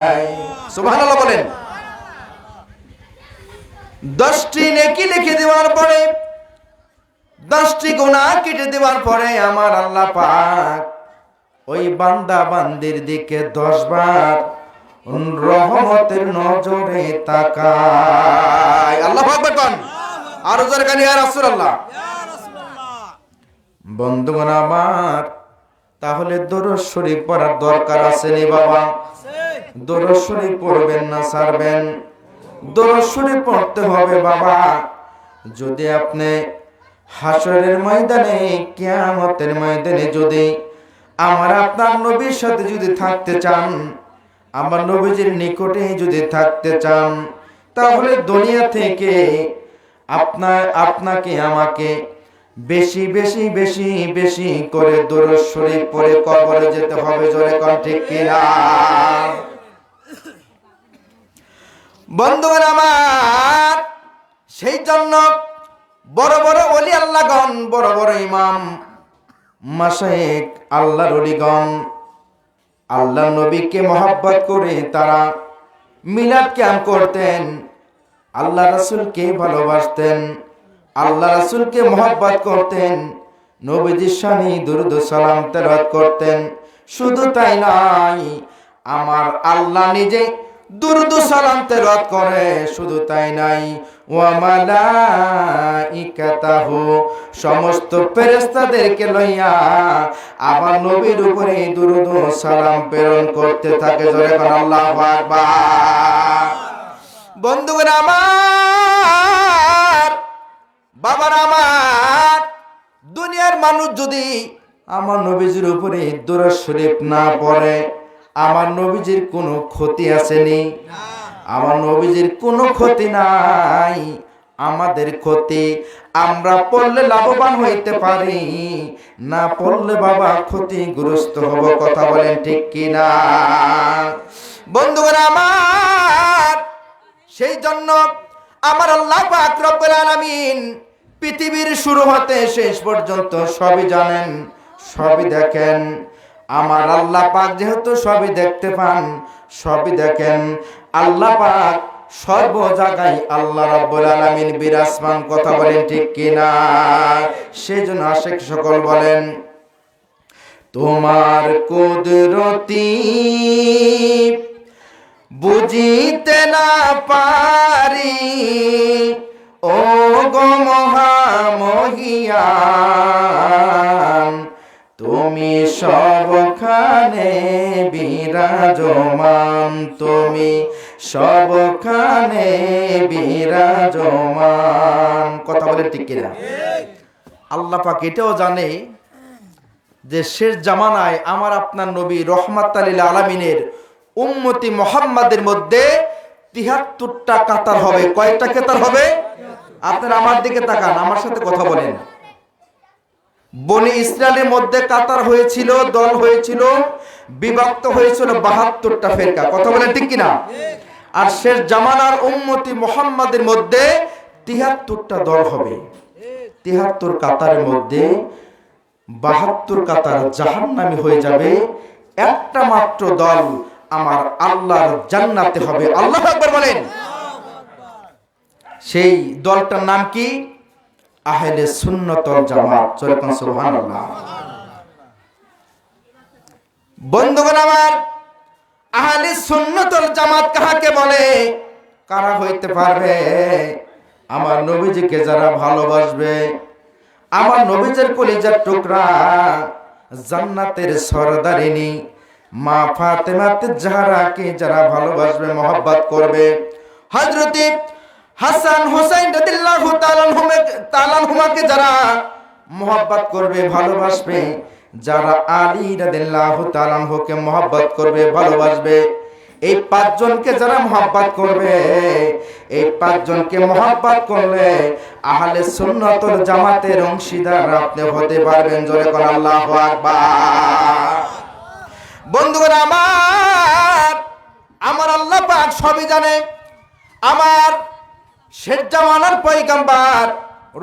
সুবহানাল্লাহ বলেন। 10টি নেকি লিখে দেওয়ার পরে, 10টি গুনাহ কেটে দেওয়ার পরে আমার আল্লাহ পাক ওই বান্দা বান্দির দিকে 10 বার রহমতের নজরে তাকায়। আল্লাহু আকবার কোন, আর জোরে কান ইয়া রাসূলুল্লাহ। বন্ধুগণ আমার, তাহলে দরুদ শরীফ পড়ার দরকার আছে নি বাবা? দরুদ শরীফ পড়বেন না ছাড়বেন? দরুদ শরীফ পড়তে হবে বাবা। যদি আপনি হাসরের ময়দানে, কিয়ামতের ময়দানে যদি আমার আপনার নবীর সাথে যদি থাকতে চান, আমার নবীজির নিকটে যদি থাকতে চান, তাহলে দুনিয়া থেকে আপনাকে আমাকে বেশি বেশি বেশি বেশি করে দরুদ শরীফ পড়ে কবরে যেতে হবে। জোরে কোন ঠিক কিনা? বন্ধুগণ আমার, সেই জন্য বড় বড় ওলি আল্লাহগণ, বড় বড় ইমাম মাশায়েখ, আল্লাহর ওলিগণ আল্লাহ নবীকে মহব্বত করে তারা মিলাদ ক্যাম্প করতেন, আল্লাহ রাসূলকে ভালোবাসতেন, আল্লাহ রাসূলকে মহব্বত করতেন, নবীজির শানে দুরূদ ও সালাম তেলাওয়াত করতেন। শুধু তাই নয়, আমার আল্লাহ নিজে দুরূদ ও সালাম তেলাওয়াত করে। শুধু তাই নাই, ওয়া মালাইকাতাহু, সমস্ত ফেরেশতাদেরকে লইয়া আমার নবীর উপরে দুরূদ ও সালাম প্রেরণ করতে থাকে। জোরে বলেন আল্লাহু আকবার। বন্ধুগণ আমার, বাবার আমার, দুনিয়ার মানুষ যদি আমার নবীজির উপরে দুরূদ শরীফ না পড়ে, আমার নবীজির কোনো ক্ষতি আসেনি? আমার নবীজির কোনো ক্ষতি নাই। আমাদের ক্ষতি, আমরা পড়লে লাভবান হইতে পারি, না পড়লে বাবা ক্ষতিগ্রস্ত হব। কথা বলেন ঠিক কিনা? বন্ধুগণ আমার, সেই জন্য আমার আল্লাহ পাক রব্বুল আলামিন পৃথিবীর শুরু হতে শেষ পর্যন্ত সবই জানেন, সবই দেখেন। আমার আল্লাহ পাক যেহেতু সবই দেখতে পান, সবই দেখেন, আল্লাহ পাক সর্ব জায়গায় আল্লাহ রাব্বুল আলামিন বিরাজমান। কথা বলেন ঠিক কিনা? সেজন্য আশিক সকল বলেন, তোমার কুদরতি বুঝিতে না পারি, ও গো মহামহিয়ান, তুমি সবখানে বিরাজমান, তুমি সবখানে বিরাজমান। কথা বলে ঠিক কিনা? আল্লাহ পাক এটাও জানে যে শেষ জামানায় আমার আপনার নবী রহমাতাল লিল আলামিনের উম্মতি মুহাম্মাদের মধ্যে ৭৩টা কাতার হবে। কয়টা কাতার হবে? আপনারা আমার দিকে তাকান, আমার সাথে কথা বলেন। বনি ইসরায়েলের মধ্যে কাতার হয়েছিল, দল হয়েছিল, বিভক্ত হয়েছিল ৭২টা ফেরকা। কথা বলেন ঠিক কিনা? আর শেষ জামানার উম্মতি মুহাম্মাদের মধ্যে ৭৩টা দল হবে। ৭৩ কাতারের মধ্যে ৭২ কাতার জাহান্নামী হয়ে যাবে, একটা মাত্র দল আমার আল্লাহর জান্নাতে হবে। আল্লাহু আকবার বলেন। সেই দলটার নাম কি? আহলে সুন্নাত ওয়াল জামাত। চলেন সুবহানাল্লাহ। বন্ধুগণ আমার, আহলে সুন্নাত ওয়াল জামাত কাকে বলে? কারা হইতে পারবে? আমার নবীজিকে যারা ভালোবাসবে, আমার নবীজির কলিজার টুকরা, জান্নাতের সরদারিনী মা ফাতেমাতে জাহরাকে যারা ভালোবাসবে, মহব্বত করবে, হযরতে হাসান হুসাইন রাদিয়াল্লাহু তাআলা আনহুমাকে যারা মহব্বত করবে, ভালোবাসবে, যারা আলী রাদিয়াল্লাহু তাআলা আনহুকে মহব্বত করবে, ভালোবাসবে, এই 5 জনকে যারা মহব্বত করবে, এই 5 জনকে মহব্বত করলে আহলে সুন্নাত ওয়াল জামাতের অংশীদার আপনি হতে পারবেন। জোরে কোন আল্লাহু আকবার। বন্ধুগণ আমার, আমার আল্লাহ পাক সবই জানে। আমার শেষ জামানার পয়গম্বর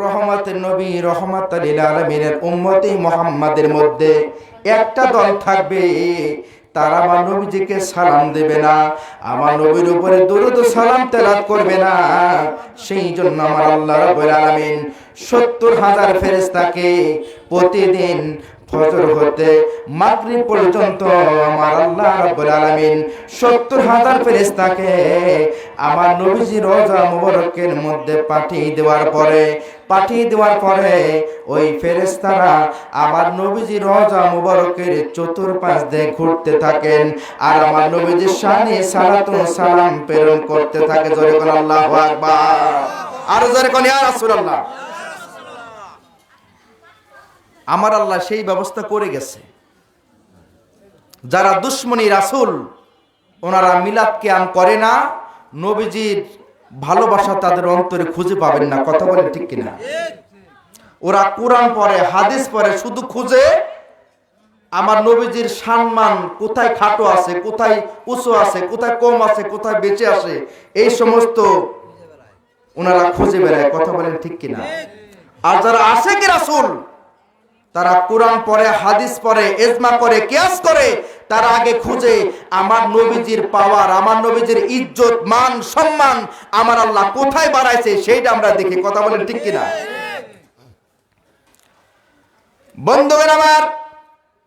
রহমতের নবী রহমাতাল লিল আলামিনের উম্মতি মুহাম্মাদের মধ্যে একটা দল থাকবে, তারা আমার নবীজিকে সালাম দেবে না, আমার নবীর উপরে দরুদ ও সালাম তেলাওয়াত করবে না। সেই জন্য আমার আল্লাহ রাব্বুল আলামিন 70,000 ফেরেশতাকে প্রতিদিন ফজর হতে মাগরিব পর্যন্ত আমার আল্লাহ রাব্বুল আলামিন 70,000 ফেরেশতাকে আমার নবীজির রওজা মুবারকের মধ্যে পাঠিয়ে দেওয়ার পরে ওই ফেরেশতারা আমার নবীজির রওজা মুবারকের চতুর্পাশ দিয়ে ঘুরতে থাকেন আর আমার নবীজির শানে সালাত ও সালাম প্রেরণ করতে থাকে। জোরে বলেন আল্লাহু আকবার। আর জোরে কোন ইয়া রাসূলুল্লাহ। আমার আল্লাহ সেই ব্যবস্থা করে গেছে। যারা দুশ্মনী রাসূল ওনারা মিলাদ কিয়াম করে না, নবীজির ভালোবাসা তাদের অন্তরে খুঁজে পাবেন না। কথা বলেন ঠিক কিনা? ওরা কোরআন পড়ে, হাদিস পড়ে, শুধু খুঁজে আমার নবীজির সম্মান কোথায় খাটো আছে, কোথায় উঁচু আছে, কোথায় কম আছে, কোথায় বেঁচে আছে, এই সমস্ত ওনারা খুঁজে বেড়ায়। কথা বলেন ঠিক কিনা? আর যারা আশিক রাসূল তারা কোরআন পড়ে, হাদিস পড়ে, ইজমা করে, কিয়াস করে, তারা আগে খুঁজে আমার নবীজির পাওয়ার, আমার নবীজির ইজ্জত মান সম্মান আমার আল্লাহ কোথায় বাড়াইছে সেইটা আমরা দেখি। কথা বলেন ঠিক কিনা? বন্ধুগণ আমার,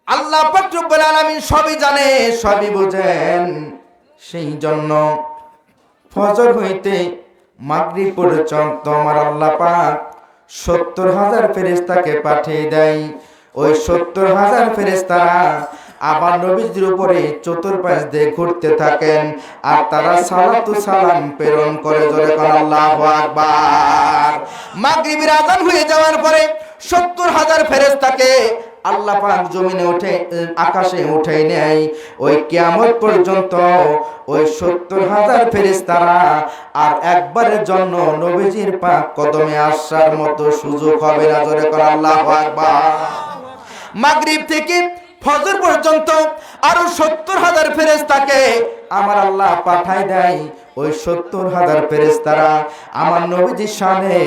আল্লাহ পাক রব্বুল আলামিন সবই জানে, সবই বুঝেন। সেই জন্য ফজর হইতে মাগরিব পর্যন্ত আমার আল্লাহ পাক 70,000 ফেরেশতাকে পাঠিয়ে দেয়। ওই 70,000 ফেরেশতারা আমার নবীজির উপরে চতুর্পাশ দিয়ে ঘুরতে থাকেন আর তারা সালাত ও সালাম প্রেরণ করে। জোরে কোন আল্লাহু আকবার। মাগরিবের আযান হয়ে যাওয়ার পরে 70,000 ফেরেশতাকে আল্লাহ পাক জমিনে উঠে আকাশে উঠে নেয়। ওই কিয়ামত পর্যন্ত ওই 70,000 ফেরেশতারা আর একবারের জন্য নবীজির পাক কদমে আসার মতো সুযোগ হবে না। জোরে কোন আল্লাহু আকবার। মাগরিব থেকে ফজর পর্যন্ত আরো 70,000 ফেরেশতাকে আমার আল্লাহ পাঠায় দেয়। ওই 70,000 ফেরেশতারা আমার নবীজির শানে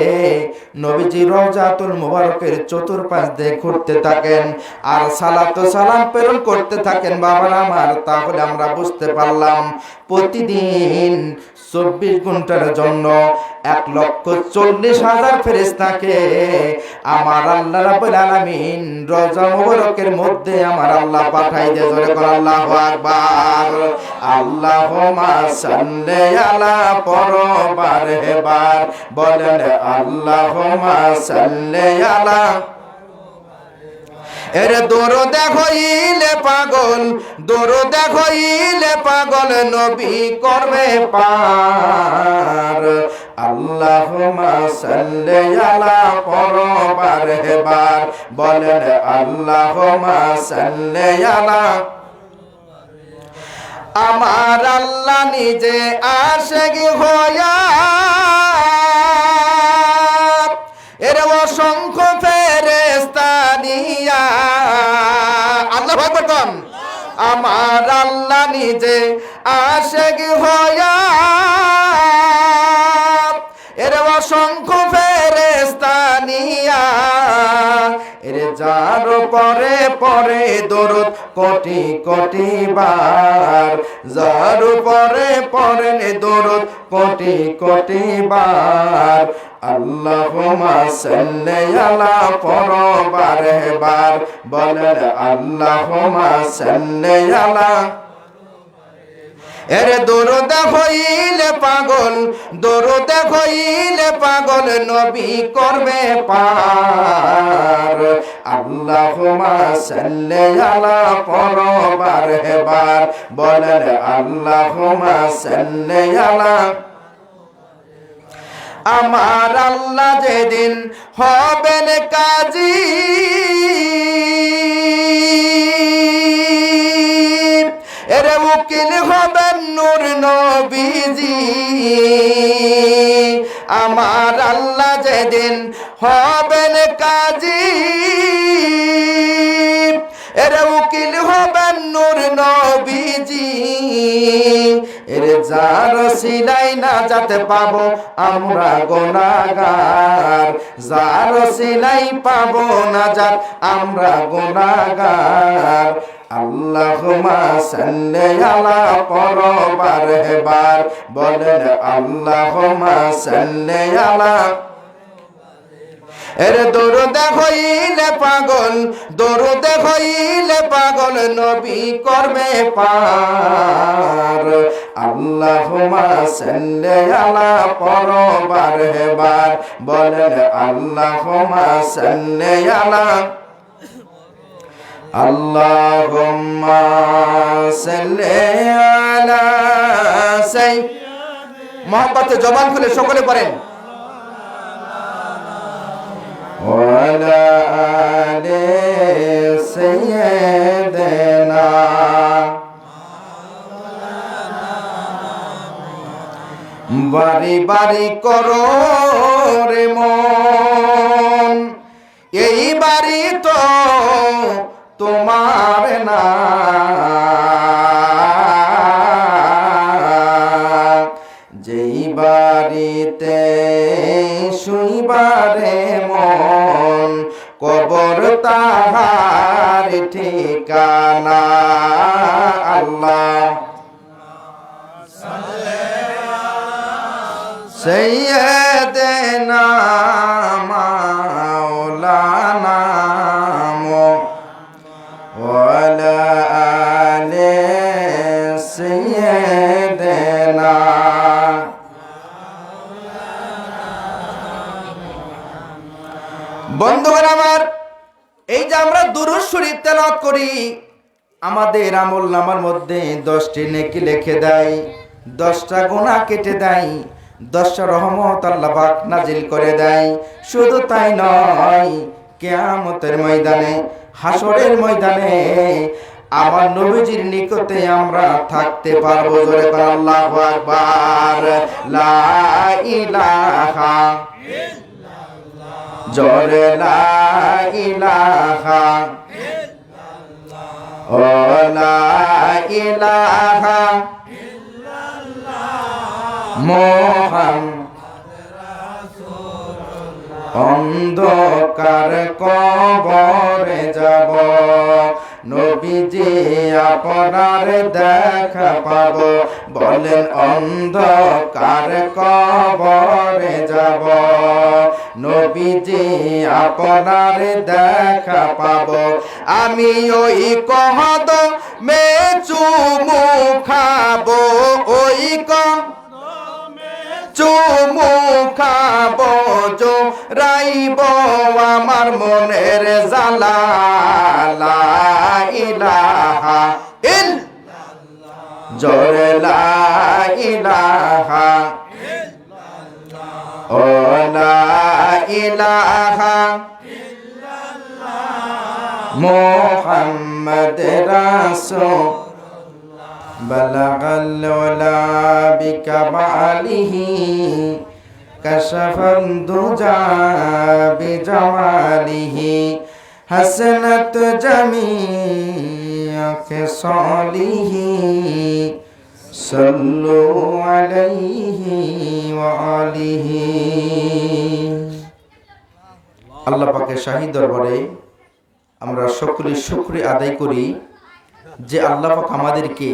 নবীজির রওজাতুল মুবারকের চতুর্পাশ দিয়ে ঘুরতে থাকেন আর সালাত ও সালাম প্রেরণ করতে থাকেন। বাবারা আমার, তাহলে আমরা বুঝতে পারলাম প্রতিদিন 24 ঘন্টার জন্য 1,40,000 ফেরেশতাকে আমার আল্লাহ রাব্বুল আলামিন রওজা মুবারকের মধ্যে আমার আল্লাহ পাঠায় দেয়। জোরে কোন আল্লাহু আকবার। আল্লাহুম্মা সাল্লি আলা পরবার হেবার বলেন আল্লাহুম্মা সাল্লি আলা। এরে দরুদ হইলে পাগল, দরুদ হইলে পাগল নবী করবে পার। আল্লাহুম্মা সাল্লি আলা পরবার হেবার বলেন আল্লাহুম্মা সাল্লি আলা। আমার আল্লাহ নিজে আশিক হইয়া এর অসংখ্য ফেরেশতা নিয়া। আল্লাহু আকবার কোন। আমার আল্লাহ নিজে আশিক হইয়া এর অসংখ্য ফেরেশতা নিয়া এর যার পরে পরে দরুদ কোটি কোটি বার, যার পরে পরে দরুদ কোটি কোটি বার। আল্লাহুম্মা সাল্লি আলা পরবার হেবার বলেন আল্লাহুম্মা সাল্লি আলা। এরে দরুদ হইলে পাগল, দরুদ হইলে পাগল নবী করবে পার। আল্লাহুম্মা সাল্লি আলা পরবার হেবার বলেন আল্লাহুম্মা সাল্লি আলা। আমার আল্লাহ যেদিন হবেন কাজী এর উকিল হবেন নূর নবীজি। আমার আল্লাহ যেদিন হবেন কাজী এর উকিল হবেন নূর নবীজি। এর যার সিলাই না যাতে পাবো আমরা গুনাহগার, যার সিলাই পাবো না যাত আমরা গুনাহগার। আল্লাহুম্মা সাল্লি আলা পরবার হেবার বলেন আল্লাহুম্মা সাল্লি আলা। এর দরুদ হইলে পাগল, দরুদ হইলে পাগল নবী করবে পার। আল্লাহুম্মা সাল্লি আলা পরবার হেবার বলেন আল্লাহুম্মা সাল্লি আলা। আল্লাহুম্মা সাল্লি আলা সাইয়্যিদিনা, মহব্বতে জবান খুলে সকলে পড়েন ওয়ালা আলি সাইয়্যিদিনা। বাড়ি বাড়ি করো রে মন, এই বাড়ি তো তোমার না, যেই বাড়িতে শুইবারে মন কবর তাহার ঠিকানা। আল্লাহ সাইয়্যিদিনা মাওলানা ওয়ালা আলি সাইয়্যিদিনা। বন্ধুগণ আমার, এই যে আমরা দুরূদ শরীফ তেলাওয়াত করি, আমাদের আমলনামার মধ্যে 10টি নেকি লিখে দেয়, 10টা গুনাহ কেটে দেয়, 10টা রহমত আল্লাহ পাক নাজিল করে দেয়। শুধু তাই নয়, কিয়ামতের ময়দানে, হাসরের ময়দানে আমার নবীজির নিকটে আমরা থাকতে পারবো। জোরে বলেন আল্লাহু আকবার। লা ইলাহা ইল্লাল্লাহ, জোরে লা ইলাহা ইল্লাল্লাহ, ও লা ইলাহা ইল্লাল্লাহ মুহাম্মাদ রাসূলুল্লাহ। অন্ধকার কবরে যাব, নবীজি আপনার দেখা পাবো। বলেন অন্ধকার কবরে যাব, নবীজি আপনার দেখা পাবো। আমি ওই কহদ মে চুমু খাবো, ওই চুমু খাবো জো রাইব আমার মনের জালা। লা ইলাহা ইল্লাল্লাহ, জোরে লা ইলাহা ইল্লাল্লাহ, ও লা ইলাহা ইল্লাল্লাহ মুহাম্মদ রাসূল। বালাগাল উলা বিকামালিহি কাশাফান দুজা বিজামালিহি হাসনাত জামিআ খিসালিহি সাল্লু আলাইহি ওয়া আলিহি। আল্লাহ পাকের শাহী দরবারে আমরা সকলে শুকরিয়া আদায় করি যে আল্লাহ পাক আমাদেরকে